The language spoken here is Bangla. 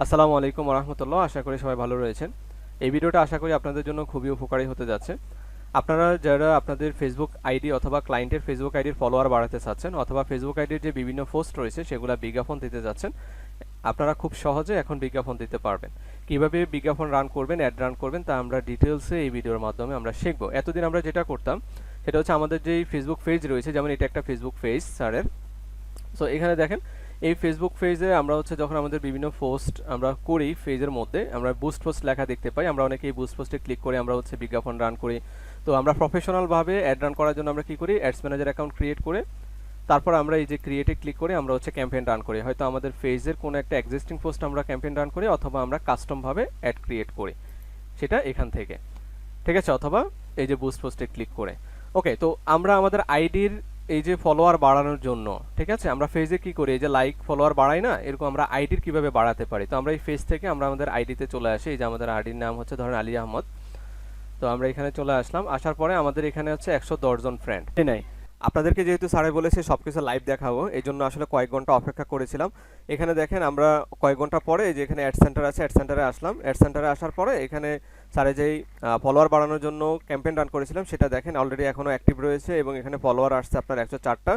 আসসালামু আলাইকুম রহমতুল্লাহ। আশা করি সবাই ভালো রয়েছেন। এই ভিডিওটা আশা করি আপনাদের জন্য খুবই উপকারী হতে যাচ্ছে। আপনারা যারা আপনাদের ফেসবুক আইডি অথবা ক্লায়েন্টের ফেসবুক আইডির ফলোয়ার বাড়াতে চাচ্ছেন অথবা ফেসবুক আইডির যে বিভিন্ন পোস্ট রয়েছে সেগুলো বিজ্ঞাপন দিতে যাচ্ছেন, আপনারা খুব সহজে এখন বিজ্ঞাপন দিতে পারবেন। কিভাবে বিজ্ঞাপন রান করবেন, অ্যাড রান করবেন তা আমরা ডিটেলসে এই ভিডিওর মাধ্যমে আমরা শিখব। এতদিন আমরা যেটা করতাম সেটা হচ্ছে আমাদের যেই ফেসবুক পেজ রয়েছে, যেমন এটা একটা ফেসবুক পেজ স্যারের। সো এখানে দেখেন এই ফেসবুক পেজে আমরা হচ্ছে যখন আমাদের বিভিন্ন পোস্ট আমরা করি, পেজের মধ্যে আমরা বুস্ট পোস্ট লেখা দেখতে পাই। আমরা অনেকেই বুস্ট পোস্টে ক্লিক করে আমরা হচ্ছে বিজ্ঞাপন রান করি। তো আমরা প্রফেশনালভাবে অ্যাড রান করার জন্য আমরা কি করি, অ্যাডস ম্যানেজার অ্যাকাউন্ট ক্রিয়েট করে তারপর আমরা এই যে ক্রিয়েটে ক্লিক করে আমরা হচ্ছে ক্যাম্পেইন রান করি। হয়তো আমাদের পেজের কোনো একটা এক্সিস্টিং পোস্ট আমরা ক্যাম্পেইন রান করি অথবা আমরা কাস্টমভাবে অ্যাড ক্রিয়েট করি, সেটা এখান থেকে, ঠিক আছে, অথবা এই যে বুস্ট পোস্টে ক্লিক করে। ওকে, তো আমরা আমাদের আইডির এই যে ফলোয়ার বাড়ানোর জন্য, ঠিক আছে, আমরা ফেজে কি করি, এই যে লাইক ফলোয়ার বাড়াই না, এরকম আমরা আইডির কিভাবে বাড়াতে পারি। তো আমরা এই ফেজ থেকে আমরা আমাদের আইডিতে চলে আসি। এই যে আমাদের আইডির নাম হচ্ছে ধরেন আলী আহমদ। তো আমরা এখানে চলে আসলাম, আসার পরে আমাদের এখানে হচ্ছে 110 জন ফ্রেন্ড নাই। আপনাদেরকে যেহেতু স্যারে বলেছে সবকিছু লাইভ দেখাবো, এই জন্য আসলে কয়েক ঘন্টা অপেক্ষা করেছিলাম। এখানে দেখেন আমরা কয়েক ঘন্টা পরে এই যে এখানে অ্যাড সেন্টার আছে, অ্যাড সেন্টারে আসলাম। অ্যাড সেন্টারে আসার পরে এখানে স্যারে যেই ফলোয়ার বাড়ানোর জন্য ক্যাম্পেইন রান করেছিলাম সেটা দেখেন অলরেডি এখনো অ্যাক্টিভ রয়েছে এবং এখানে ফলোয়ার আসছে আপনার 104টা।